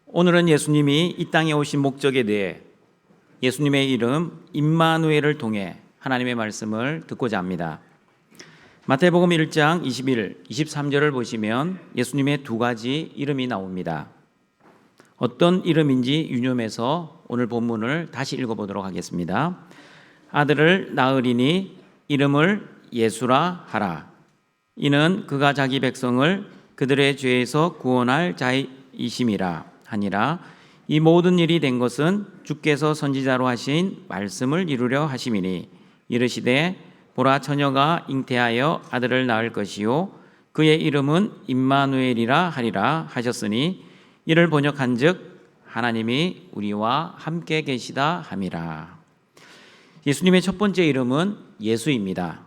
오늘은 예수님이 이 땅에 오신 목적에 대해 예수님의 이름 임마누엘을 통해 하나님의 말씀을 듣고자 합니다. 마태복음 1장 21, 23절을 보시면 예수님의 두 가지 이름이 나옵니다. 어떤 이름인지 유념해서 오늘 본문을 다시 읽어보도록 하겠습니다. 아들을 낳으리니 이름을 예수라 하라. 이는 그가 자기 백성을 그들의 죄에서 구원할 자이심이라 하니라. 이 모든 일이 된 것은 주께서 선지자로 하신 말씀을 이루려 하심이니 이르시되 보라 처녀가 잉태하여 아들을 낳을 것이요 그의 이름은 임마누엘이라 하리라 하셨으니 이를 번역한즉 하나님이 우리와 함께 계시다 함이라. 예수님의 첫 번째 이름은 예수입니다.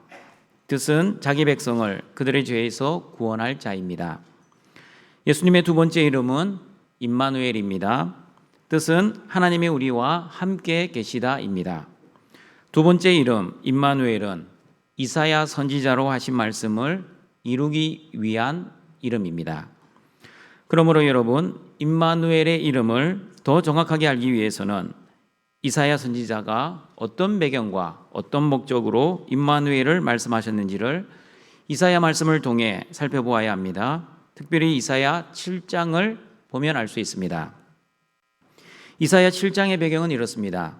뜻은 자기 백성을 그들의 죄에서 구원할 자입니다. 예수님의 두 번째 이름은 임마누엘입니다. 뜻은 하나님이 우리와 함께 계시다입니다. 두 번째 이름 임마누엘은 이사야 선지자로 하신 말씀을 이루기 위한 이름입니다. 그러므로 여러분, 임마누엘의 이름을 더 정확하게 알기 위해서는 이사야 선지자가 어떤 배경과 어떤 목적으로 임마누엘을 말씀하셨는지를 이사야 말씀을 통해 살펴보아야 합니다. 특별히 이사야 7장을 보면 알 수 있습니다. 이사야 7장의 배경은 이렇습니다.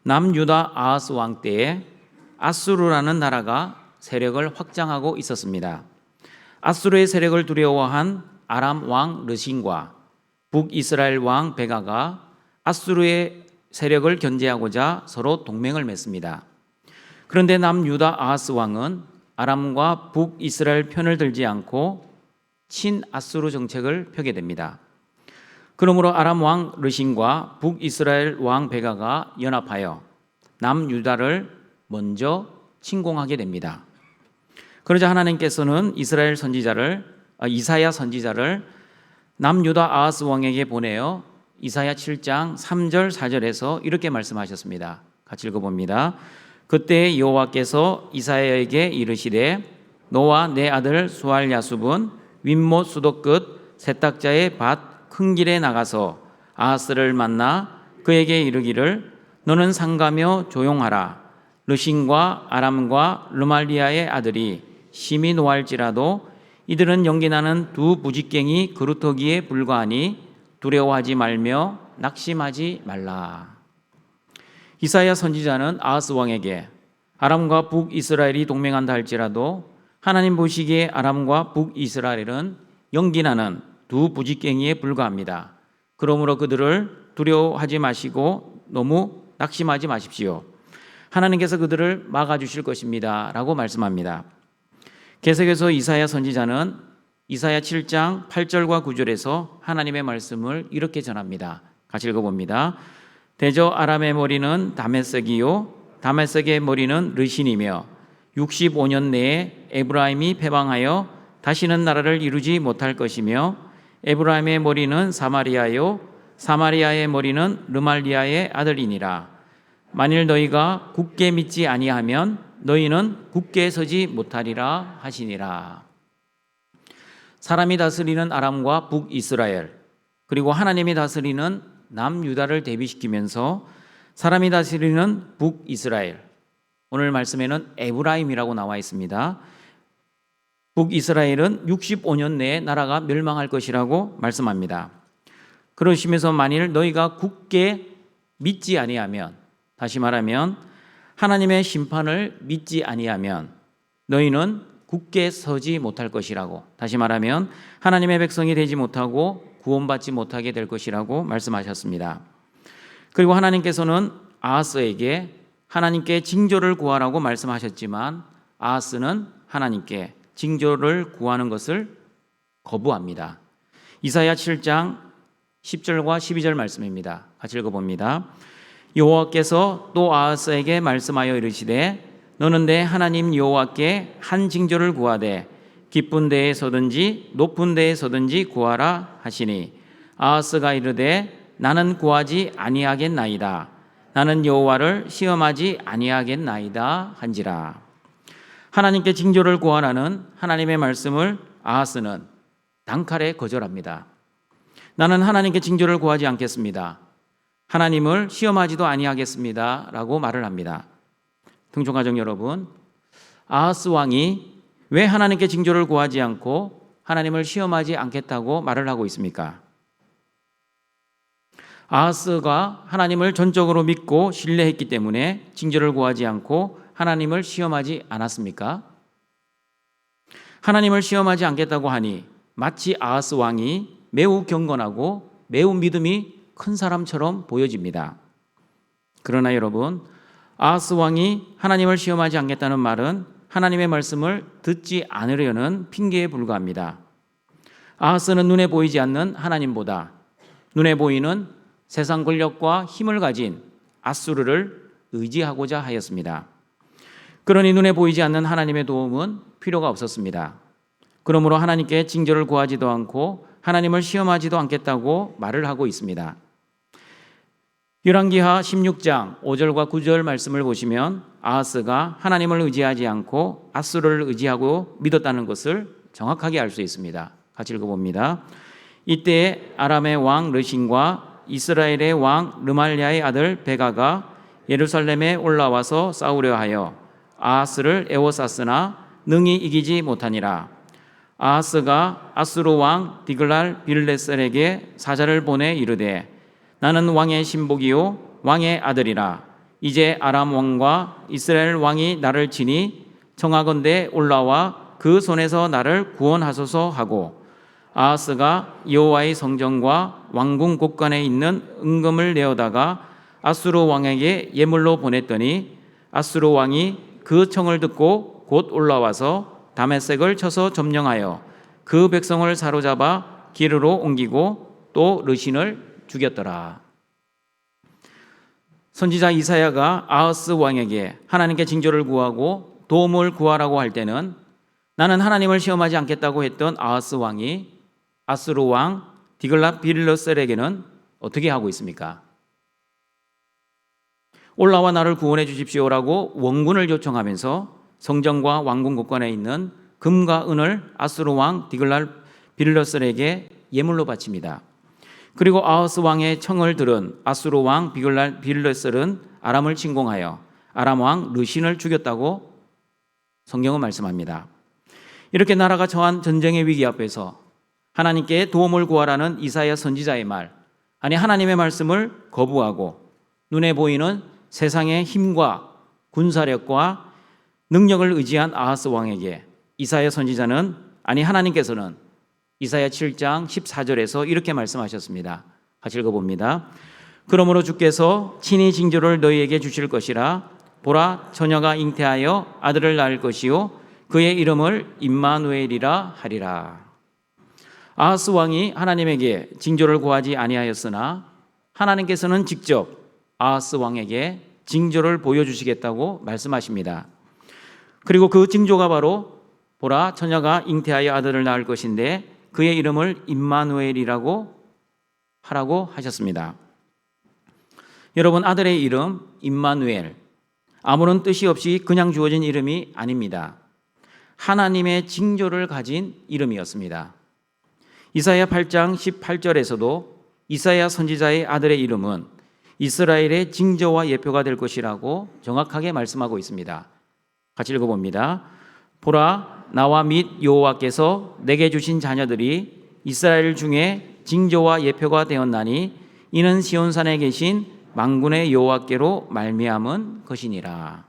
남유다 아하스 왕 때에 아수르라는 나라가 세력을 확장하고 있었습니다. 아수르의 세력을 두려워한 아람 왕 르신과 북이스라엘 왕 베가가 아수르의 세력을 견제하고자 서로 동맹을 맺습니다. 그런데 남유다 아하스 왕은 아람과 북이스라엘 편을 들지 않고 친아수르 정책을 펴게 됩니다. 그러므로 아람 왕 르신과 북이스라엘 왕 베가가 연합하여 남유다를 먼저 침공하게 됩니다. 그러자 하나님께서는 이사야 선지자를 남유다 아하스 왕에게 보내어 이사야 7장 3절 4절에서 이렇게 말씀하셨습니다. 같이 읽어봅니다. 그때 여호와께서 이사야에게 이르시되 너와 내 아들 수알야숲은 윗못 수도 끝 세탁자의 밭 큰 길에 나가서 아하스를 만나 그에게 이르기를 너는 상가며 조용하라. 르신과 아람과 르말리아의 아들이 심히 노할지라도 이들은 연기나는 두 부직갱이 그루터기에 불과하니 두려워하지 말며 낙심하지 말라. 이사야 선지자는 아하스 왕에게 아람과 북이스라엘이 동맹한다 할지라도 하나님 보시기에 아람과 북이스라엘은 연기나는 두 부직갱이에 불과합니다. 그러므로 그들을 두려워하지 마시고 너무 낙심하지 마십시오. 하나님께서 그들을 막아주실 것입니다 라고 말씀합니다. 계속해서 이사야 선지자는 이사야 7장 8절과 9절에서 하나님의 말씀을 이렇게 전합니다. 같이 읽어봅니다. 대저 아람의 머리는 다메섹이요 다메섹의 머리는 르신이며 65년 내에 에브라임이 패방하여 다시는 나라를 이루지 못할 것이며 에브라임의 머리는 사마리아요 사마리아의 머리는 르말리아의 아들이니라. 만일 너희가 굳게 믿지 아니하면 너희는 굳게 서지 못하리라 하시니라. 사람이 다스리는 아람과 북이스라엘 그리고 하나님이 다스리는 남유다를 대비시키면서 사람이 다스리는 북이스라엘, 오늘 말씀에는 에브라임이라고 나와 있습니다. 북이스라엘은 65년 내에 나라가 멸망할 것이라고 말씀합니다. 그러시면서 만일 너희가 굳게 믿지 아니하면, 다시 말하면 하나님의 심판을 믿지 아니하면 너희는 굳게 서지 못할 것이라고, 다시 말하면 하나님의 백성이 되지 못하고 구원받지 못하게 될 것이라고 말씀하셨습니다. 그리고 하나님께서는 아하스에게 하나님께 징조를 구하라고 말씀하셨지만 아하스는 하나님께 징조를 구하는 것을 거부합니다. 이사야 7장 10절과 12절 말씀입니다. 같이 읽어봅니다. 여호와께서 또 아하스에게 말씀하여 이르시되 너는 내 하나님 여호와께 한 징조를 구하되 깊은 데에 서든지 높은 데에 서든지 구하라 하시니 아하스가 이르되 나는 구하지 아니하겠나이다. 나는 여호와를 시험하지 아니하겠나이다 한지라. 하나님께 징조를 구하라는 하나님의 말씀을 아하스는 단칼에 거절합니다. 나는 하나님께 징조를 구하지 않겠습니다. 하나님을 시험하지도 아니하겠습니다. 라고 말을 합니다. 등촌가족 여러분, 아하스 왕이 왜 하나님께 징조를 구하지 않고 하나님을 시험하지 않겠다고 말을 하고 있습니까? 아하스가 하나님을 전적으로 믿고 신뢰했기 때문에 징조를 구하지 않고 하나님을 시험하지 않았습니까? 하나님을 시험하지 않겠다고 하니 마치 아하스 왕이 매우 경건하고 매우 믿음이 큰 사람처럼 보여집니다. 그러나 여러분, 아하스 왕이 하나님을 시험하지 않겠다는 말은 하나님의 말씀을 듣지 않으려는 핑계에 불과합니다. 아하스는 눈에 보이지 않는 하나님보다 눈에 보이는 세상 권력과 힘을 가진 아수르를 의지하고자 하였습니다. 그러니 눈에 보이지 않는 하나님의 도움은 필요가 없었습니다. 그러므로 하나님께 징조를 구하지도 않고 하나님을 시험하지도 않겠다고 말을 하고 있습니다. 열왕기하 16장 5절과 9절 말씀을 보시면 아하스가 하나님을 의지하지 않고 아수르를 의지하고 믿었다는 것을 정확하게 알 수 있습니다. 같이 읽어봅니다. 이때 아람의 왕 르신과 이스라엘의 왕 르말리아의 아들 베가가 예루살렘에 올라와서 싸우려 하여 아하스를 에워쌌으나 능히 이기지 못하니라. 아하스가 아수르 왕 디글랄 빌레셀에게 사자를 보내 이르되 나는 왕의 신복이요 왕의 아들이라. 이제 아람 왕과 이스라엘 왕이 나를 치니 청하건대 올라와 그 손에서 나를 구원하소서 하고 아하스가 여호와의 성전과 왕궁 곳간에 있는 은금을 내어다가 아수르 왕에게 예물로 보냈더니 아수르 왕이 그 청을 듣고 곧 올라와서 다메섹을 쳐서 점령하여 그 백성을 사로잡아 기르로 옮기고 또 르신을 죽였더라. 선지자 이사야가 아하스 왕에게 하나님께 징조를 구하고 도움을 구하라고 할 때는 나는 하나님을 시험하지 않겠다고 했던 아하스 왕이 아수르 왕 디글랏 빌레셀에게는 어떻게 하고 있습니까? 올라와 나를 구원해 주십시오라고 원군을 요청하면서 성전과 왕궁 곳간에 있는 금과 은을 아수르 왕 디글랏 빌레셀에게 예물로 바칩니다. 그리고 아하스 왕의 청을 들은 아수르 왕 디글랏 빌레셀은 아람을 침공하여 아람 왕 르신을 죽였다고 성경은 말씀합니다. 이렇게 나라가 처한 전쟁의 위기 앞에서 하나님께 도움을 구하라는 이사야 선지자의 말, 아니 하나님의 말씀을 거부하고 눈에 보이는 세상의 힘과 군사력과 능력을 의지한 아하스 왕에게 이사야 선지자는, 아니 하나님께서는 이사야 7장 14절에서 이렇게 말씀하셨습니다. 같이 읽어봅니다. 그러므로 주께서 친히 징조를 너희에게 주실 것이라. 보라, 처녀가 잉태하여 아들을 낳을 것이요 그의 이름을 임마누엘이라 하리라. 아하스 왕이 하나님에게 징조를 구하지 아니하였으나 하나님께서는 직접 아하스 왕에게 징조를 보여주시겠다고 말씀하십니다. 그리고 그 징조가 바로 보라, 처녀가 잉태하여 아들을 낳을 것인데 그의 이름을 임마누엘이라고 하라고 하셨습니다. 여러분, 아들의 이름 임마누엘, 아무런 뜻이 없이 그냥 주어진 이름이 아닙니다. 하나님의 징조를 가진 이름이었습니다. 이사야 8장 18절에서도 이사야 선지자의 아들의 이름은 이스라엘의 징조와 예표가 될 것이라고 정확하게 말씀하고 있습니다. 같이 읽어봅니다. 보라, 나와 및 여호와께서 내게 주신 자녀들이 이스라엘 중에 징조와 예표가 되었나니 이는 시온산에 계신 만군의 여호와께로 말미암은 것이니라.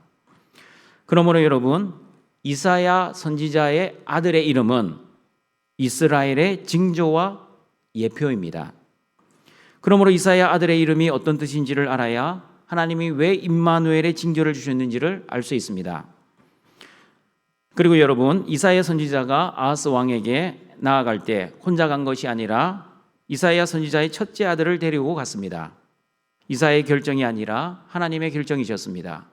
그러므로 여러분, 이사야 선지자의 아들의 이름은 이스라엘의 징조와 예표입니다. 그러므로 이사야 아들의 이름이 어떤 뜻인지를 알아야 하나님이 왜 임마누엘의 징조를 주셨는지를 알 수 있습니다. 그리고 여러분, 이사야 선지자가 아하스 왕에게 나아갈 때 혼자 간 것이 아니라 이사야 선지자의 첫째 아들을 데리고 갔습니다. 이사야의 결정이 아니라 하나님의 결정이셨습니다.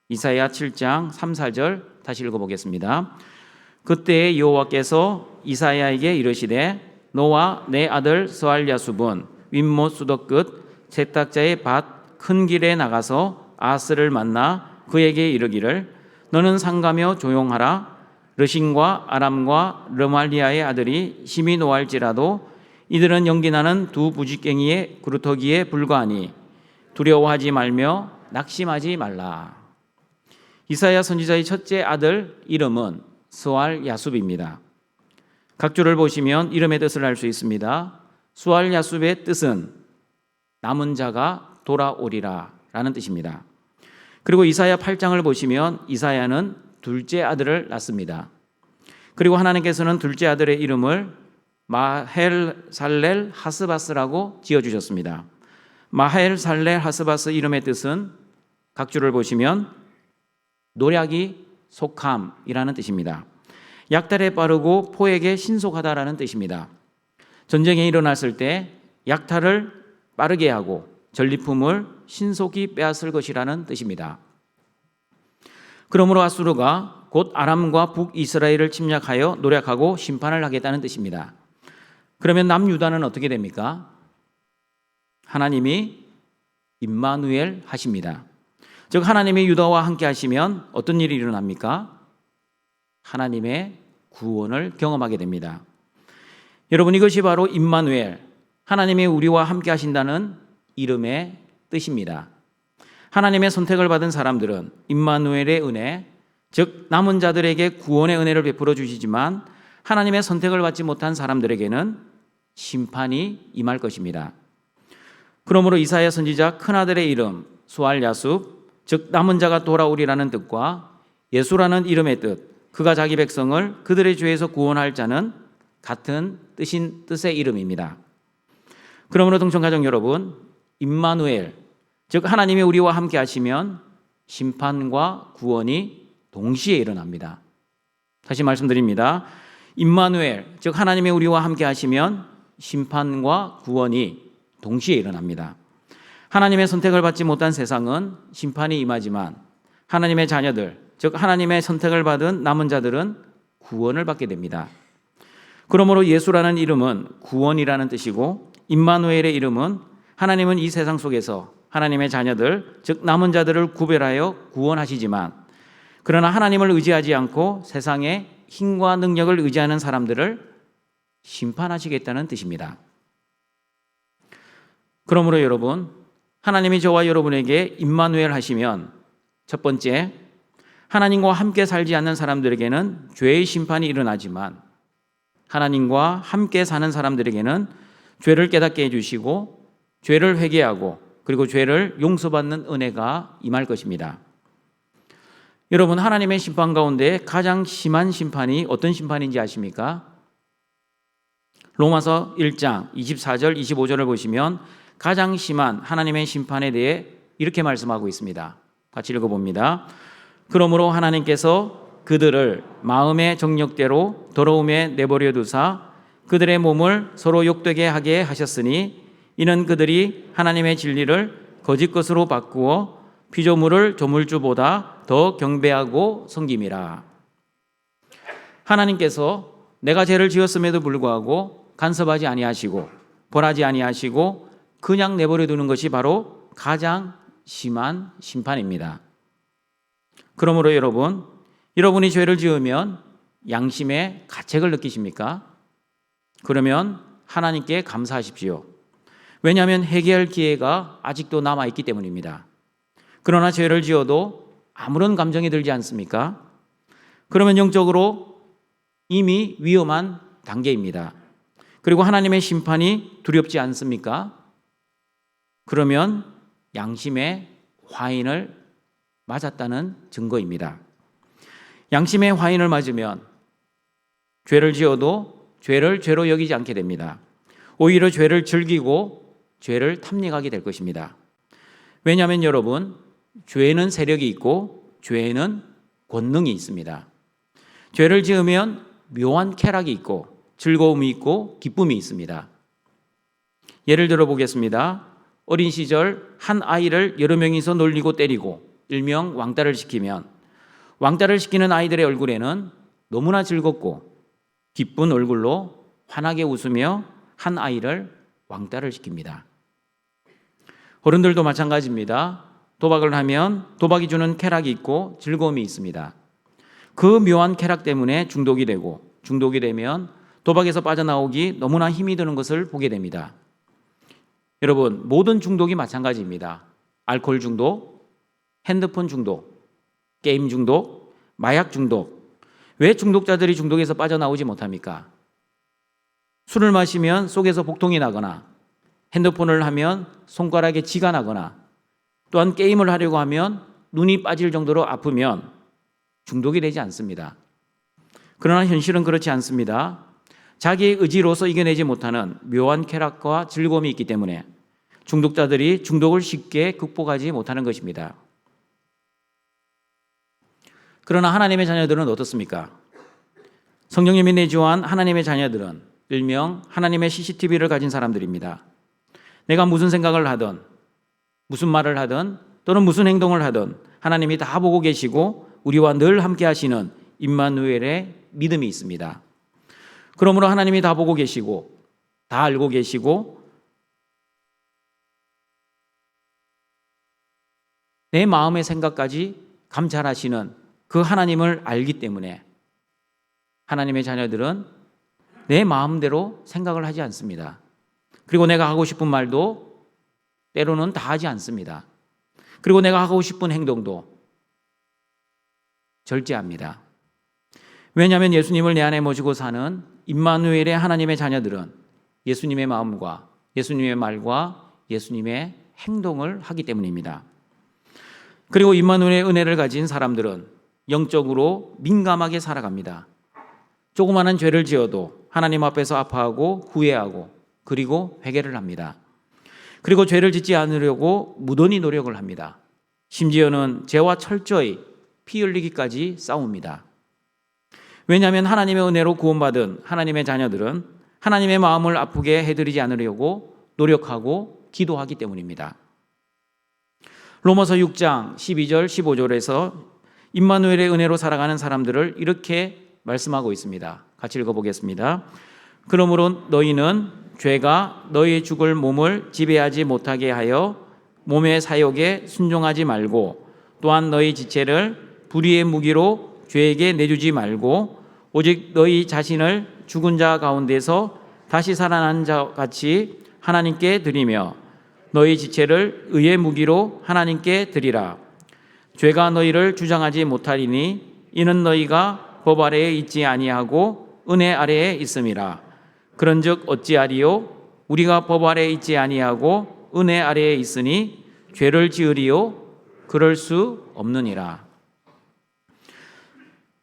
이사야 7장 3, 4절 다시 읽어보겠습니다. 그때 여호와께서 이사야에게 이르시되 너와 내 아들 스알야숲은 윗못 수도 끝 세탁자의 밭 큰 길에 나가서 아하스를 만나 그에게 이르기를 너는 상가며 조용하라. 르신과 아람과 르말리아의 아들이 심히 노할지라도 이들은 연기나는 두 부지깽이의 구루터기에 불과하니 두려워하지 말며 낙심하지 말라. 이사야 선지자의 첫째 아들 이름은 스왈 야숲입니다. 각주를 보시면 이름의 뜻을 알 수 있습니다. 스왈 야숲의 뜻은 남은 자가 돌아오리라 라는 뜻입니다. 그리고 이사야 8장을 보시면 이사야는 둘째 아들을 낳습니다. 그리고 하나님께서는 둘째 아들의 이름을 마헬살렐 하스바스라고 지어주셨습니다. 마헬살렐 하스바스 이름의 뜻은 각주를 보시면 노략이 속함이라는 뜻입니다. 약탈에 빠르고 포에게 신속하다라는 뜻입니다. 전쟁이 일어났을 때 약탈을 빠르게 하고 전리품을 신속히 빼앗을 것이라는 뜻입니다. 그러므로 아수르가 곧 아람과 북이스라엘을 침략하여 노략하고 심판을 하겠다는 뜻입니다. 그러면 남유다는 어떻게 됩니까? 하나님이 임마누엘 하십니다. 즉 하나님이 유다와 함께 하시면 어떤 일이 일어납니까? 하나님의 구원을 경험하게 됩니다. 여러분, 이것이 바로 임마누엘, 하나님이 우리와 함께 하신다는 이름의 뜻입니다. 하나님의 선택을 받은 사람들은 임마누엘의 은혜, 즉 남은 자들에게 구원의 은혜를 베풀어 주시지만 하나님의 선택을 받지 못한 사람들에게는 심판이 임할 것입니다. 그러므로 이사야 선지자 큰아들의 이름 스왈 야숲, 즉 남은 자가 돌아오리라는 뜻과 예수라는 이름의 뜻, 그가 자기 백성을 그들의 죄에서 구원할 자는 같은 뜻의 이름입니다. 그러므로 동청가족 여러분, 임마누엘, 즉 하나님이 우리와 함께 하시면 심판과 구원이 동시에 일어납니다. 다시 말씀드립니다. 임마누엘, 즉 하나님이 우리와 함께 하시면 심판과 구원이 동시에 일어납니다. 하나님의 선택을 받지 못한 세상은 심판이 임하지만 하나님의 자녀들, 즉 하나님의 선택을 받은 남은 자들은 구원을 받게 됩니다. 그러므로 예수라는 이름은 구원이라는 뜻이고 임마누엘의 이름은 하나님은 이 세상 속에서 하나님의 자녀들, 즉 남은 자들을 구별하여 구원하시지만 그러나 하나님을 의지하지 않고 세상의 힘과 능력을 의지하는 사람들을 심판하시겠다는 뜻입니다. 그러므로 여러분, 하나님이 저와 여러분에게 임마누엘 하시면 첫 번째, 하나님과 함께 살지 않는 사람들에게는 죄의 심판이 일어나지만 하나님과 함께 사는 사람들에게는 죄를 깨닫게 해주시고 죄를 회개하고 그리고 죄를 용서받는 은혜가 임할 것입니다. 여러분, 하나님의 심판 가운데 가장 심한 심판이 어떤 심판인지 아십니까? 로마서 1장 24절 25절을 보시면 가장 심한 하나님의 심판에 대해 이렇게 말씀하고 있습니다. 같이 읽어봅니다. 그러므로 하나님께서 그들을 마음의 정욕대로 더러움에 내버려 두사 그들의 몸을 서로 욕되게 하게 하셨으니 이는 그들이 하나님의 진리를 거짓 것으로 바꾸어 피조물을 조물주보다 더 경배하고 섬김이라. 하나님께서 내가 죄를 지었음에도 불구하고 간섭하지 아니하시고 벌하지 아니하시고 그냥 내버려 두는 것이 바로 가장 심한 심판입니다. 그러므로 여러분이 죄를 지으면 양심의 가책을 느끼십니까? 그러면 하나님께 감사하십시오. 왜냐하면 회개할 기회가 아직도 남아있기 때문입니다. 그러나 죄를 지어도 아무런 감정이 들지 않습니까? 그러면 영적으로 이미 위험한 단계입니다. 그리고 하나님의 심판이 두렵지 않습니까? 그러면 양심의 화인을 맞았다는 증거입니다. 양심의 화인을 맞으면 죄를 지어도 죄를 죄로 여기지 않게 됩니다. 오히려 죄를 즐기고 죄를 탐닉하게 될 것입니다. 왜냐하면 여러분, 죄에는 세력이 있고 죄에는 권능이 있습니다. 죄를 지으면 묘한 쾌락이 있고 즐거움이 있고 기쁨이 있습니다. 예를 들어 보겠습니다. 어린 시절 한 아이를 여러 명이서 놀리고 때리고 일명 왕따를 시키면 왕따를 시키는 아이들의 얼굴에는 너무나 즐겁고 기쁜 얼굴로 환하게 웃으며 한 아이를 왕따를 시킵니다. 어른들도 마찬가지입니다. 도박을 하면 도박이 주는 쾌락이 있고 즐거움이 있습니다. 그 묘한 쾌락 때문에 중독이 되고 중독이 되면 도박에서 빠져나오기 너무나 힘이 드는 것을 보게 됩니다. 여러분, 모든 중독이 마찬가지입니다. 알코올 중독, 핸드폰 중독, 게임 중독, 마약 중독. 왜 중독자들이 중독에서 빠져나오지 못합니까? 술을 마시면 속에서 복통이 나거나, 핸드폰을 하면 손가락에 쥐가 나거나, 또한 게임을 하려고 하면 눈이 빠질 정도로 아프면 중독이 되지 않습니다. 그러나 현실은 그렇지 않습니다. 자기의 의지로서 이겨내지 못하는 묘한 쾌락과 즐거움이 있기 때문에 중독자들이 중독을 쉽게 극복하지 못하는 것입니다. 그러나 하나님의 자녀들은 어떻습니까? 성령님이 내주한 하나님의 자녀들은 일명 하나님의 CCTV를 가진 사람들입니다. 내가 무슨 생각을 하든, 무슨 말을 하든, 또는 무슨 행동을 하든 하나님이 다 보고 계시고 우리와 늘 함께 하시는 임마누엘의 믿음이 있습니다. 그러므로 하나님이 다 보고 계시고 다 알고 계시고 내 마음의 생각까지 감찰하시는 그 하나님을 알기 때문에 하나님의 자녀들은 내 마음대로 생각을 하지 않습니다. 그리고 내가 하고 싶은 말도 때로는 다 하지 않습니다. 그리고 내가 하고 싶은 행동도 절제합니다. 왜냐하면 예수님을 내 안에 모시고 사는 임마누엘의 하나님의 자녀들은 예수님의 마음과 예수님의 말과 예수님의 행동을 하기 때문입니다. 그리고 임마누엘의 은혜를 가진 사람들은 영적으로 민감하게 살아갑니다. 조그마한 죄를 지어도 하나님 앞에서 아파하고 후회하고 그리고 회개를 합니다. 그리고 죄를 짓지 않으려고 무던히 노력을 합니다. 심지어는 죄와 철저히 피 흘리기까지 싸웁니다. 왜냐하면 하나님의 은혜로 구원받은 하나님의 자녀들은 하나님의 마음을 아프게 해드리지 않으려고 노력하고 기도하기 때문입니다. 로마서 6장 12절 15절에서 임마누엘의 은혜로 살아가는 사람들을 이렇게 말씀하고 있습니다. 같이 읽어보겠습니다. 그러므로 너희는 죄가 너희 죽을 몸을 지배하지 못하게 하여 몸의 사욕에 순종하지 말고 또한 너희 지체를 불의의 무기로 죄에게 내주지 말고 오직 너희 자신을 죽은 자 가운데서 다시 살아난 자 같이 하나님께 드리며 너희 지체를 의의 무기로 하나님께 드리라. 죄가 너희를 주장하지 못하리니 이는 너희가 법 아래에 있지 아니하고 은혜 아래에 있음이라. 그런즉 어찌하리요? 우리가 법 아래에 있지 아니하고 은혜 아래에 있으니 죄를 지으리요? 그럴 수 없느니라.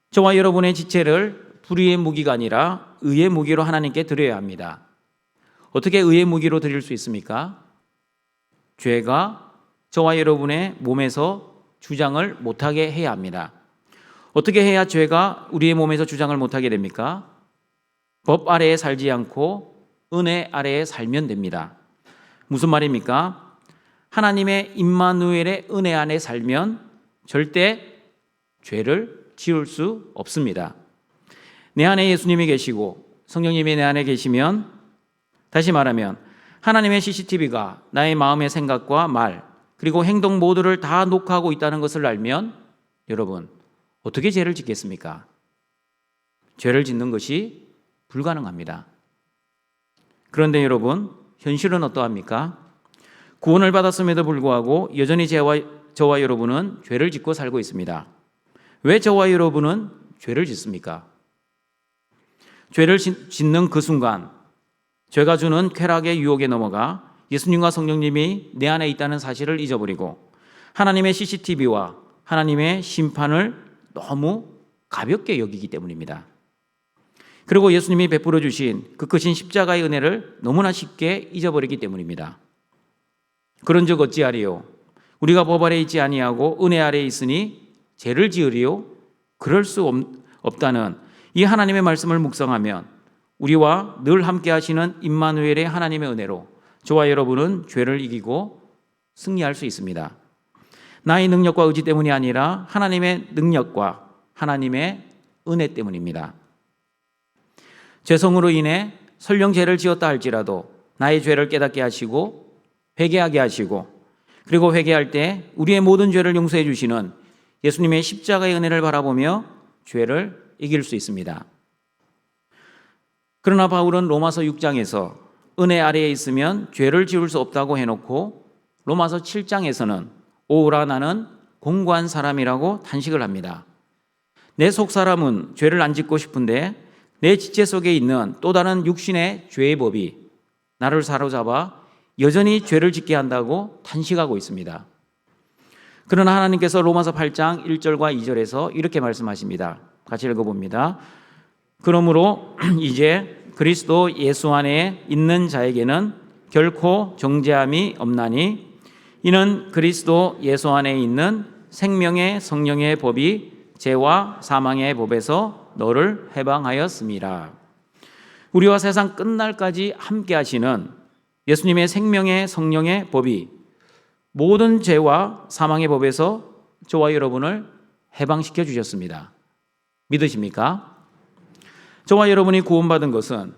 저와 여러분의 지체를 불의의 무기가 아니라 의의 무기로 하나님께 드려야 합니다. 어떻게 의의 무기로 드릴 수 있습니까? 죄가 저와 여러분의 몸에서 주장을 못하게 해야 합니다. 어떻게 해야 죄가 우리의 몸에서 주장을 못하게 됩니까? 법 아래에 살지 않고 은혜 아래에 살면 됩니다. 무슨 말입니까? 하나님의 임마누엘의 은혜 안에 살면 절대 죄를 지을 수 없습니다. 내 안에 예수님이 계시고 성령님이 내 안에 계시면, 다시 말하면 하나님의 CCTV가 나의 마음의 생각과 말 그리고 행동 모두를 다 녹화하고 있다는 것을 알면 여러분 어떻게 죄를 짓겠습니까? 죄를 짓는 것이 불가능합니다. 그런데 여러분 현실은 어떠합니까? 구원을 받았음에도 불구하고 여전히 저와 여러분은 죄를 짓고 살고 있습니다. 왜 저와 여러분은 죄를 짓습니까? 죄를 짓는 그 순간 죄가 주는 쾌락의 유혹에 넘어가 예수님과 성령님이 내 안에 있다는 사실을 잊어버리고 하나님의 CCTV와 하나님의 심판을 너무 가볍게 여기기 때문입니다. 그리고 예수님이 베풀어 주신 그 크신 십자가의 은혜를 너무나 쉽게 잊어버리기 때문입니다. 그런즉 어찌하리요? 우리가 법 아래에 있지 아니하고 은혜 아래에 있으니 죄를 지으리요? 그럴 수 없다는 이 하나님의 말씀을 묵상하면 우리와 늘 함께 하시는 임마누엘의 하나님의 은혜로 저와 여러분은 죄를 이기고 승리할 수 있습니다. 나의 능력과 의지 때문이 아니라 하나님의 능력과 하나님의 은혜 때문입니다. 죄성으로 인해 설령 죄를 지었다 할지라도 나의 죄를 깨닫게 하시고 회개하게 하시고 그리고 회개할 때 우리의 모든 죄를 용서해 주시는 예수님의 십자가의 은혜를 바라보며 죄를 이길 수 있습니다. 그러나 바울은 로마서 6장에서 은혜 아래에 있으면 죄를 지을 수 없다고 해놓고 로마서 7장에서는 오라 나는 공고한 사람이라고 탄식을 합니다. 내 속사람은 죄를 안 짓고 싶은데 내 지체 속에 있는 또 다른 육신의 죄의 법이 나를 사로잡아 여전히 죄를 짓게 한다고 탄식하고 있습니다. 그러나 하나님께서 로마서 8장 1절과 2절에서 이렇게 말씀하십니다. 같이 읽어봅니다. 그러므로 이제 그리스도 예수 안에 있는 자에게는 결코 정죄함이 없나니 이는 그리스도 예수 안에 있는 생명의 성령의 법이 죄와 사망의 법에서 너를 해방하였습니다. 우리와 세상 끝날까지 함께 하시는 예수님의 생명의 성령의 법이 모든 죄와 사망의 법에서 저와 여러분을 해방시켜 주셨습니다. 믿으십니까? 저와 여러분이 구원받은 것은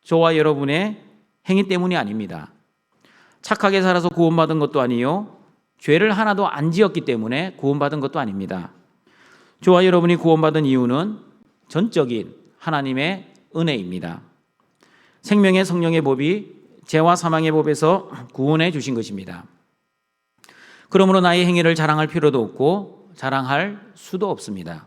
저와 여러분의 행위 때문이 아닙니다. 착하게 살아서 구원받은 것도 아니요, 죄를 하나도 안 지었기 때문에 구원받은 것도 아닙니다. 저와 여러분이 구원받은 이유는 전적인 하나님의 은혜입니다. 생명의 성령의 법이 죄와 사망의 법에서 구원해 주신 것입니다. 그러므로 나의 행위를 자랑할 필요도 없고 자랑할 수도 없습니다.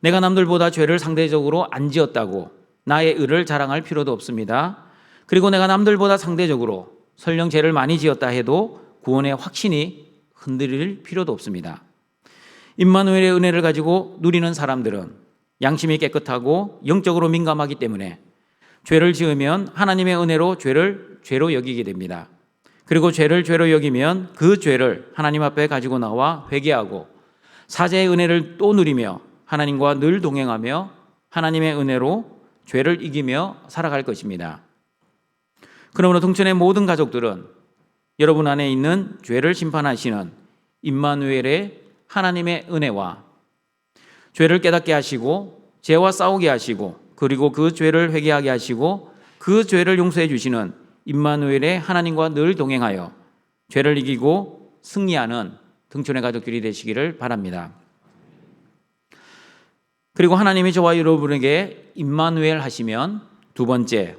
내가 남들보다 죄를 상대적으로 안 지었다고 나의 의를 자랑할 필요도 없습니다. 그리고 내가 남들보다 상대적으로 설령 죄를 많이 지었다 해도 구원의 확신이 흔들릴 필요도 없습니다. 임마누엘의 은혜를 가지고 누리는 사람들은 양심이 깨끗하고 영적으로 민감하기 때문에 죄를 지으면 하나님의 은혜로 죄를 죄로 여기게 됩니다. 그리고 죄를 죄로 여기면 그 죄를 하나님 앞에 가지고 나와 회개하고 사죄의 은혜를 또 누리며 하나님과 늘 동행하며 하나님의 은혜로 죄를 이기며 살아갈 것입니다. 그러므로 동천의 모든 가족들은 여러분 안에 있는 죄를 심판하시는 임마누엘의 하나님의 은혜와 죄를 깨닫게 하시고 죄와 싸우게 하시고 그리고 그 죄를 회개하게 하시고 그 죄를 용서해 주시는 임마누엘의 하나님과 늘 동행하여 죄를 이기고 승리하는 등촌의 가족들이 되시기를 바랍니다. 그리고 하나님이 저와 여러분에게 임마누엘 하시면 두 번째,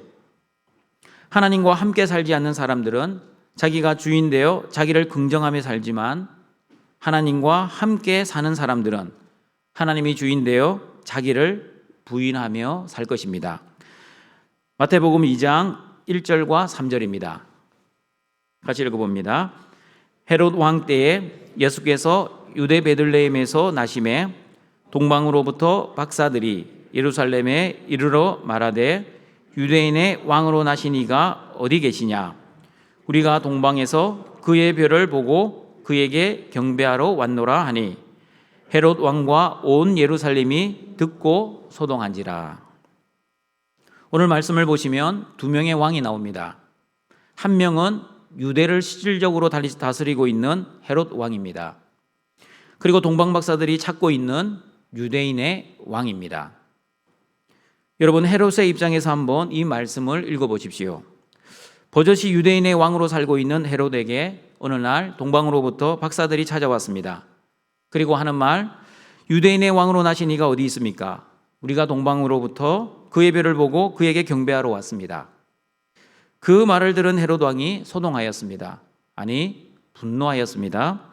하나님과 함께 살지 않는 사람들은 자기가 주인 되어 자기를 긍정하며 살지만 하나님과 함께 사는 사람들은 하나님이 주인 되어 자기를 부인하며 살 것입니다. 마태복음 2장 1절과 3절입니다. 같이 읽어봅니다. 헤롯 왕 때에 예수께서 유대 베들레헴에서 나심에 동방으로부터 박사들이 예루살렘에 이르러 말하되 유대인의 왕으로 나신 이가 어디 계시냐? 우리가 동방에서 그의 별을 보고 그에게 경배하러 왔노라 하니 헤롯 왕과 온 예루살렘이 듣고 소동한지라. 오늘 말씀을 보시면 두 명의 왕이 나옵니다. 한 명은 유대를 실질적으로 다스리고 있는 헤롯 왕입니다. 그리고 동방 박사들이 찾고 있는 유대인의 왕입니다. 여러분, 헤롯의 입장에서 한번 이 말씀을 읽어보십시오. 버젓이 유대인의 왕으로 살고 있는 헤롯에게 어느 날 동방으로부터 박사들이 찾아왔습니다. 그리고 하는 말, 유대인의 왕으로 나신 이가 어디 있습니까? 우리가 동방으로부터 그의 별을 보고 그에게 경배하러 왔습니다. 그 말을 들은 헤롯 왕이 소동하였습니다. 아니, 분노하였습니다.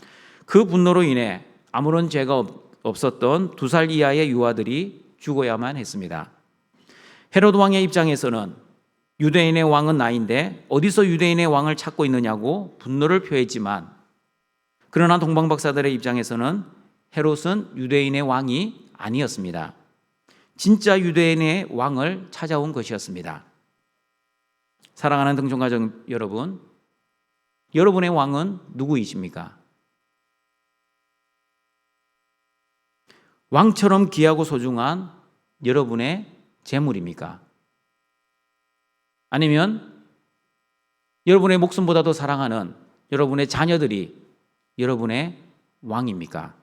그 분노로 인해 아무런 죄가 없었던 2살 이하의 유아들이 죽어야만 했습니다. 헤롯 왕의 입장에서는 유대인의 왕은 나인데 어디서 유대인의 왕을 찾고 있느냐고 분노를 표했지만, 그러나 동방 박사들의 입장에서는 헤롯은 유대인의 왕이 아니었습니다. 진짜 유대인의 왕을 찾아온 것이었습니다. 사랑하는 등촌가족 여러분, 여러분의 왕은 누구이십니까? 왕처럼 귀하고 소중한 여러분의 재물입니까? 아니면 여러분의 목숨보다도 사랑하는 여러분의 자녀들이 여러분의 왕입니까?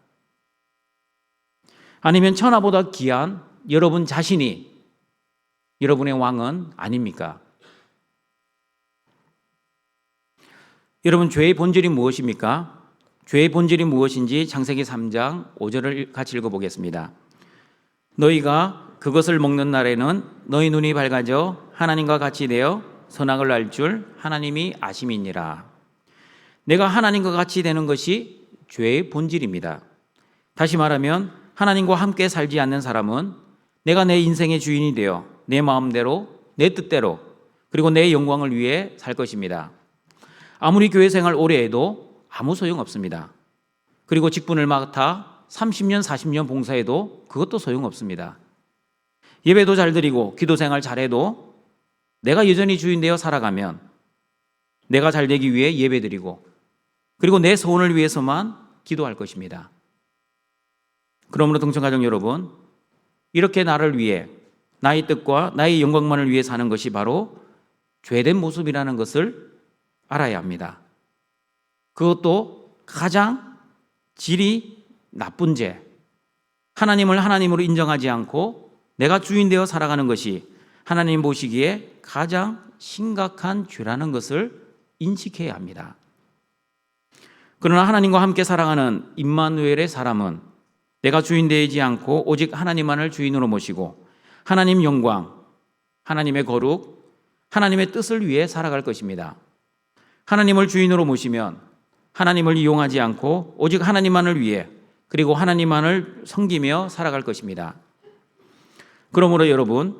아니면 천하보다 귀한 여러분 자신이 여러분의 왕은 아닙니까? 여러분, 죄의 본질이 무엇입니까? 죄의 본질이 무엇인지 창세기 3장 5절을 같이 읽어보겠습니다. 너희가 그것을 먹는 날에는 너희 눈이 밝아져 하나님과 같이 되어 선악을 알 줄 하나님이 아심이니라. 내가 하나님과 같이 되는 것이 죄의 본질입니다. 다시 말하면 하나님과 함께 살지 않는 사람은 내가 내 인생의 주인이 되어 내 마음대로, 내 뜻대로, 그리고 내 영광을 위해 살 것입니다. 아무리 교회 생활 오래 해도 아무 소용없습니다. 그리고 직분을 맡아 30년, 40년 봉사해도 그것도 소용없습니다. 예배도 잘 드리고 기도 생활 잘해도 내가 여전히 주인 되어 살아가면 내가 잘 되기 위해 예배 드리고 그리고 내 소원을 위해서만 기도할 것입니다. 그러므로 동청가족 여러분, 이렇게 나를 위해 나의 뜻과 나의 영광만을 위해 사는 것이 바로 죄된 모습이라는 것을 알아야 합니다. 그것도 가장 질이 나쁜 죄, 하나님을 하나님으로 인정하지 않고 내가 주인 되어 살아가는 것이 하나님 보시기에 가장 심각한 죄라는 것을 인식해야 합니다. 그러나 하나님과 함께 살아가는 임마누엘의 사람은 내가 주인 되지 않고 오직 하나님만을 주인으로 모시고 하나님 영광, 하나님의 거룩, 하나님의 뜻을 위해 살아갈 것입니다. 하나님을 주인으로 모시면 하나님을 이용하지 않고 오직 하나님만을 위해 그리고 하나님만을 섬기며 살아갈 것입니다. 그러므로 여러분,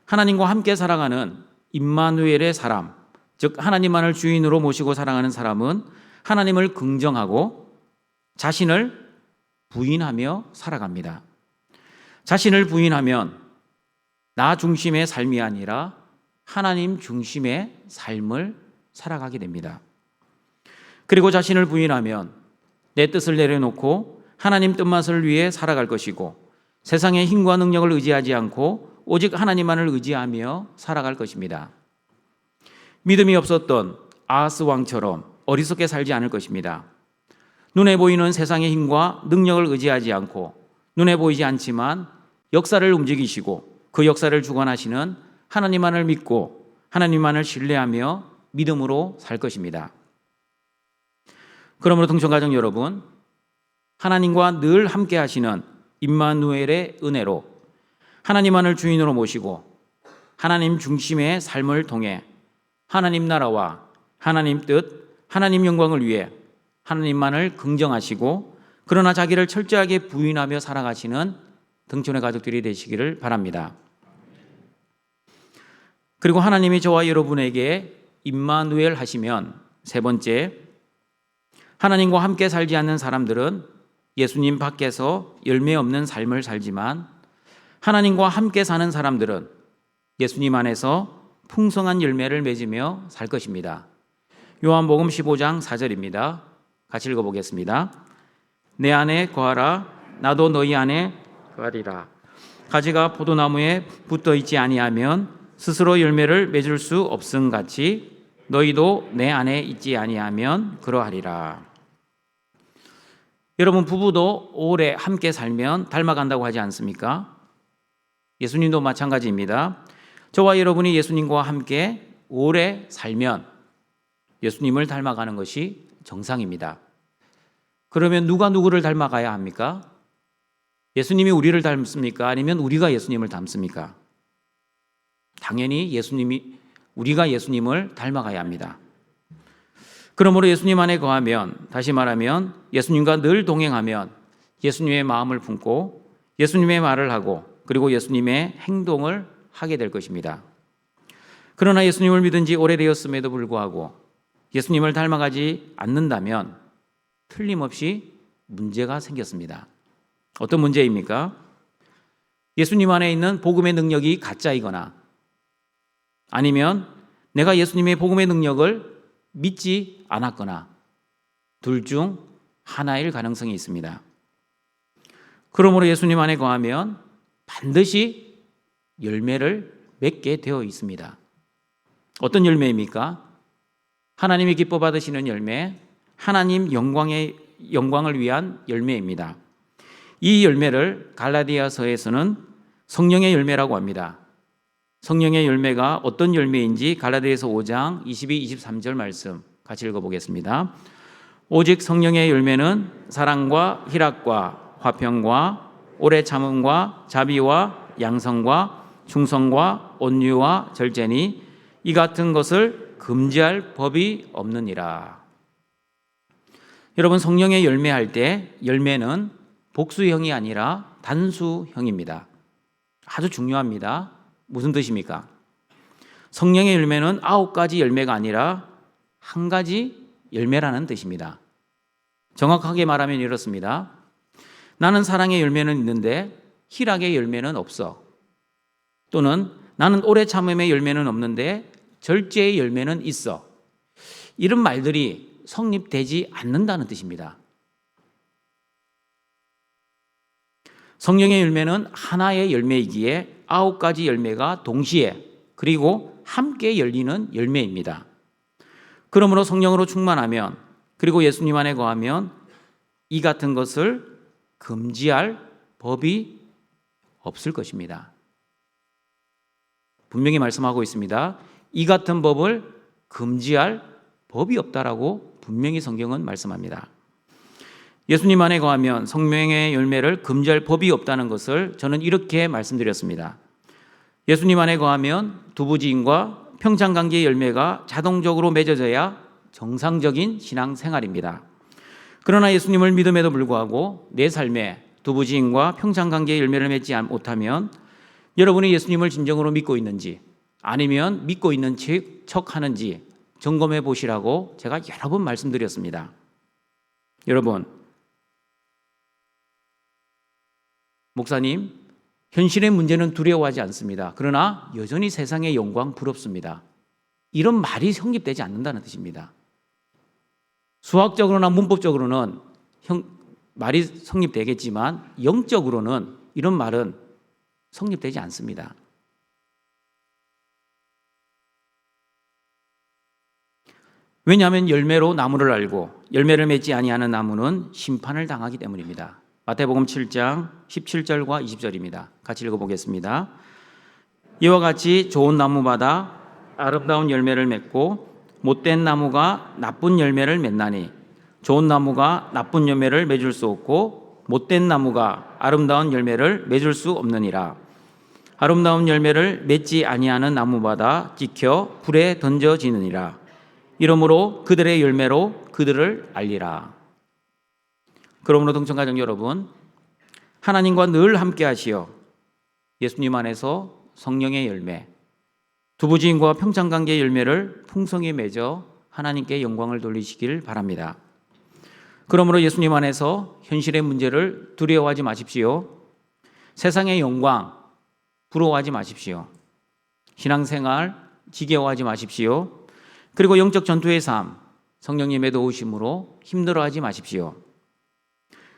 하나님과 함께 살아가는 임마누엘의 사람, 즉 하나님만을 주인으로 모시고 살아가는 사람은 하나님을 긍정하고 자신을 부인하며 살아갑니다. 자신을 부인하면 나 중심의 삶이 아니라 하나님 중심의 삶을 살아가게 됩니다. 그리고 자신을 부인하면 내 뜻을 내려놓고 하나님 뜻만을 위해 살아갈 것이고 세상의 힘과 능력을 의지하지 않고 오직 하나님만을 의지하며 살아갈 것입니다. 믿음이 없었던 아하스 왕처럼 어리석게 살지 않을 것입니다. 눈에 보이는 세상의 힘과 능력을 의지하지 않고 눈에 보이지 않지만 역사를 움직이시고 그 역사를 주관하시는 하나님만을 믿고 하나님만을 신뢰하며 믿음으로 살 것입니다. 그러므로 동청가족 여러분, 하나님과 늘 함께 하시는 임마누엘의 은혜로 하나님만을 주인으로 모시고 하나님 중심의 삶을 통해 하나님 나라와 하나님 뜻, 하나님 영광을 위해 하나님만을 긍정하시고 그러나 자기를 철저하게 부인하며 살아가시는 등촌의 가족들이 되시기를 바랍니다. 그리고 하나님이 저와 여러분에게 임마누엘 하시면 세 번째, 하나님과 함께 살지 않는 사람들은 예수님 밖에서 열매 없는 삶을 살지만 하나님과 함께 사는 사람들은 예수님 안에서 풍성한 열매를 맺으며 살 것입니다. 요한복음 15장 4절입니다. 같이 읽어보겠습니다. 내 안에 거하라 나도 너희 안에 거하리라. 가지가 포도나무에 붙어 있지 아니하면 스스로 열매를 맺을 수 없음같이 너희도 내 안에 있지 아니하면 그러하리라. 여러분, 부부도 오래 함께 살면 닮아간다고 하지 않습니까? 예수님도 마찬가지입니다. 저와 여러분이 예수님과 함께 오래 살면 예수님을 닮아가는 것이 정상입니다. 그러면 누가 누구를 닮아가야 합니까? 예수님이 우리를 닮습니까? 아니면 우리가 예수님을 닮습니까? 당연히 우리가 예수님을 닮아가야 합니다. 그러므로 예수님 안에 거하면, 다시 말하면 예수님과 늘 동행하면 예수님의 마음을 품고 예수님의 말을 하고 그리고 예수님의 행동을 하게 될 것입니다. 그러나 예수님을 믿은 지 오래되었음에도 불구하고 예수님을 닮아가지 않는다면 틀림없이 문제가 생겼습니다. 어떤 문제입니까? 예수님 안에 있는 복음의 능력이 가짜이거나 아니면 내가 예수님의 복음의 능력을 믿지 않았거나 둘 중 하나일 가능성이 있습니다. 그러므로 예수님 안에 거하면 반드시 열매를 맺게 되어 있습니다. 어떤 열매입니까? 하나님이 기뻐 받으시는 열매, 하나님 영광을 위한 열매입니다. 이 열매를 갈라디아서에서는 성령의 열매라고 합니다. 성령의 열매가 어떤 열매인지 갈라디아서 5장 22, 23절 말씀 같이 읽어보겠습니다. 오직 성령의 열매는 사랑과 희락과 화평과 오래 참음과 자비와 양성과 충성과 온유와 절제니 이 같은 것을 금지할 법이 없느니라. 여러분, 성령의 열매할 때 열매는 복수형이 아니라 단수형입니다. 아주 중요합니다. 무슨 뜻입니까? 성령의 열매는 9가지 열매가 아니라 한 가지 열매라는 뜻입니다. 정확하게 말하면 이렇습니다. 나는 사랑의 열매는 있는데 희락의 열매는 없어. 또는 나는 오래 참음의 열매는 없는데 절제의 열매는 있어. 이런 말들이 성립되지 않는다는 뜻입니다. 성령의 열매는 하나의 열매이기에 9가지 열매가 동시에 그리고 함께 열리는 열매입니다. 그러므로 성령으로 충만하면 그리고 예수님 안에 거하면 이 같은 것을 금지할 법이 없을 것입니다. 분명히 말씀하고 있습니다. 이 같은 법을 금지할 법이 없다라고 분명히 성경은 말씀합니다. 예수님 안에 거하면 성령의 열매를 금지할 법이 없다는 것을 저는 이렇게 말씀드렸습니다. 예수님 안에 거하면 두부지인과 평창관계의 열매가 자동적으로 맺어져야 정상적인 신앙생활입니다. 그러나 예수님을 믿음에도 불구하고 내 삶에 두부지인과 평창관계의 열매를 맺지 못하면 여러분이 예수님을 진정으로 믿고 있는지 아니면 믿고 있는 척하는지 점검해 보시라고 제가 여러 번 말씀드렸습니다. 여러분, 목사님, 현실의 문제는 두려워하지 않습니다. 그러나 여전히 세상의 영광 부럽습니다. 이런 말이 성립되지 않는다는 뜻입니다. 수학적으로나 문법적으로는 말이 성립되겠지만 영적으로는 이런 말은 성립되지 않습니다. 왜냐하면 열매로 나무를 알고 열매를 맺지 아니하는 나무는 심판을 당하기 때문입니다. 마태복음 7장 17절과 20절입니다. 같이 읽어보겠습니다. 이와 같이 좋은 나무마다 아름다운 열매를 맺고 못된 나무가 나쁜 열매를 맺나니 좋은 나무가 나쁜 열매를 맺을 수 없고 못된 나무가 아름다운 열매를 맺을 수 없느니라. 아름다운 열매를 맺지 아니하는 나무마다 찍혀 불에 던져지느니라. 이러므로 그들의 열매로 그들을 알리라. 그러므로 동청가족 여러분, 하나님과 늘 함께 하시어 예수님 안에서 성령의 열매, 두부지인과 평창관계의 열매를 풍성히 맺어 하나님께 영광을 돌리시길 바랍니다. 그러므로 예수님 안에서 현실의 문제를 두려워하지 마십시오. 세상의 영광 부러워하지 마십시오. 신앙생활 지겨워하지 마십시오. 그리고 영적 전투의 삶, 성령님의 도우심으로 힘들어하지 마십시오.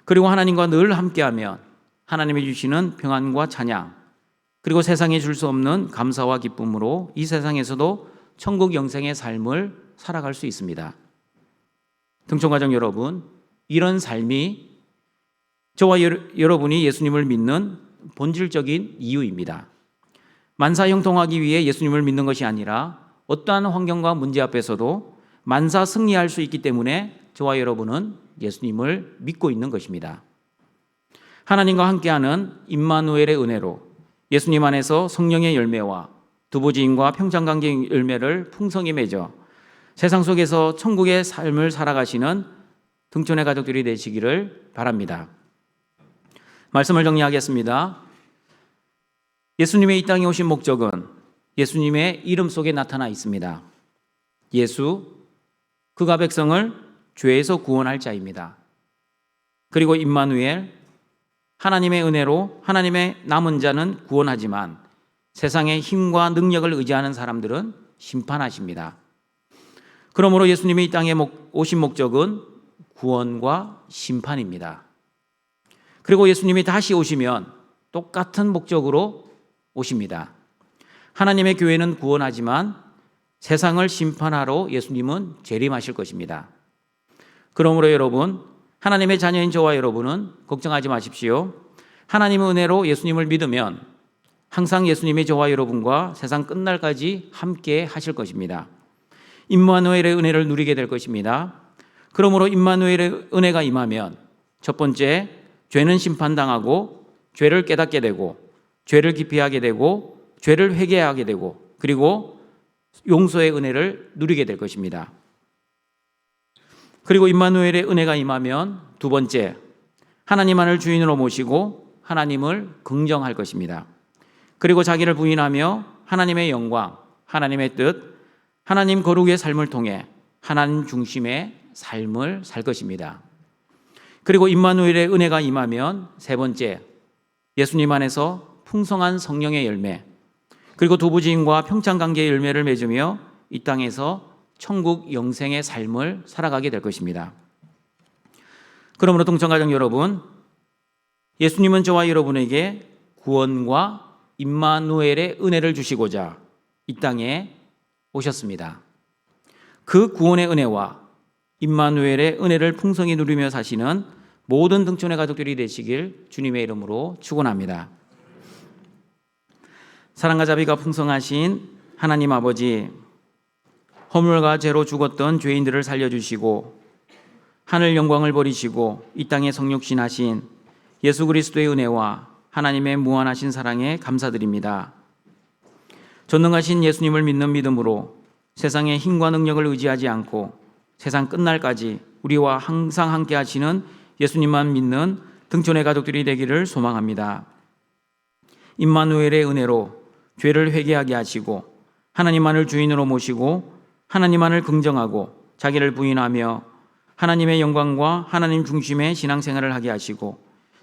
그리고 하나님과 늘 함께하면 하나님이 주시는 평안과 찬양, 그리고 세상에 줄 수 없는 감사와 기쁨으로 이 세상에서도 천국 영생의 삶을 살아갈 수 있습니다. 등촌가족 여러분, 이런 삶이 저와 여러분이 예수님을 믿는 본질적인 이유입니다. 만사 형통하기 위해 예수님을 믿는 것이 아니라 어떠한 환경과 문제 앞에서도 만사 승리할 수 있기 때문에 저와 여러분은 예수님을 믿고 있는 것입니다. 하나님과 함께하는 임마누엘의 은혜로 예수님 안에서 성령의 열매와 두부지인과 평창관계의 열매를 풍성히 맺어 세상 속에서 천국의 삶을 살아가시는 등촌의 가족들이 되시기를 바랍니다. 말씀을 정리하겠습니다. 예수님의 이 땅에 오신 목적은 예수님의 이름 속에 나타나 있습니다. 예수, 그가 백성을 죄에서 구원할 자입니다. 그리고 임마누엘, 하나님의 은혜로 하나님의 남은 자는 구원하지만 세상의 힘과 능력을 의지하는 사람들은 심판하십니다. 그러므로 예수님이 이 땅에 오신 목적은 구원과 심판입니다. 그리고 예수님이 다시 오시면 똑같은 목적으로 오십니다. 하나님의 교회는 구원하지만 세상을 심판하러 예수님은 재림하실 것입니다. 그러므로 여러분, 하나님의 자녀인 저와 여러분은 걱정하지 마십시오. 하나님의 은혜로 예수님을 믿으면 항상 예수님이 저와 여러분과 세상 끝날까지 함께 하실 것입니다. 임마누엘의 은혜를 누리게 될 것입니다. 그러므로 임마누엘의 은혜가 임하면 첫 번째, 죄는 심판당하고 죄를 깨닫게 되고 죄를 기피하게 되고 죄를 회개하게 되고 그리고 용서의 은혜를 누리게 될 것입니다. 그리고 임마누엘의 은혜가 임하면 두 번째, 하나님만을 주인으로 모시고 하나님을 긍정할 것입니다. 그리고 자기를 부인하며 하나님의 영광, 하나님의 뜻, 하나님 거룩의 삶을 통해 하나님 중심의 삶을 살 것입니다. 그리고 임마누엘의 은혜가 임하면 세 번째, 예수님 안에서 풍성한 성령의 열매, 그리고 두 부지인과 평창관계의 열매를 맺으며 이 땅에서 천국 영생의 삶을 살아가게 될 것입니다. 그러므로 동청가족 여러분, 예수님은 저와 여러분에게 구원과 임마누엘의 은혜를 주시고자 이 땅에 오셨습니다. 그 구원의 은혜와 임마누엘의 은혜를 풍성히 누리며 사시는 모든 등촌의 가족들이 되시길 주님의 이름으로 축원합니다. 사랑과 자비가 풍성하신 하나님 아버지, 허물과 죄로 죽었던 죄인들을 살려주시고 하늘 영광을 버리시고 이 땅에 성육신하신 예수 그리스도의 은혜와 하나님의 무한하신 사랑에 감사드립니다. 전능하신 예수님을 믿는 믿음으로 세상의 힘과 능력을 의지하지 않고 세상 끝날까지 우리와 항상 함께 하시는 예수님만 믿는 등촌의 가족들이 되기를 소망합니다. 임마누엘의 은혜로 죄를 회개하게 하시고 하나님만을 주인으로 모시고 하나님만을 긍정하고 자기를 부인하며 하나님의 영광과 하나님 중심의 신앙생활을 하게 하시고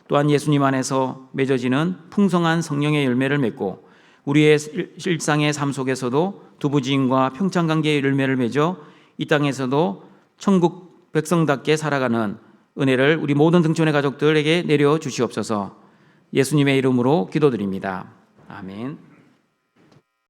또한 예수님 안에서 맺어지는 풍성한 성령의 열매를 맺고 우리의 일상의 삶 속에서도 두부지인과 평창관계의 열매를 맺어 이 땅에서도 천국 백성답게 살아가는 은혜를 우리 모든 등촌의 가족들에게 내려 주시옵소서. 예수님의 이름으로 기도드립니다. 아멘.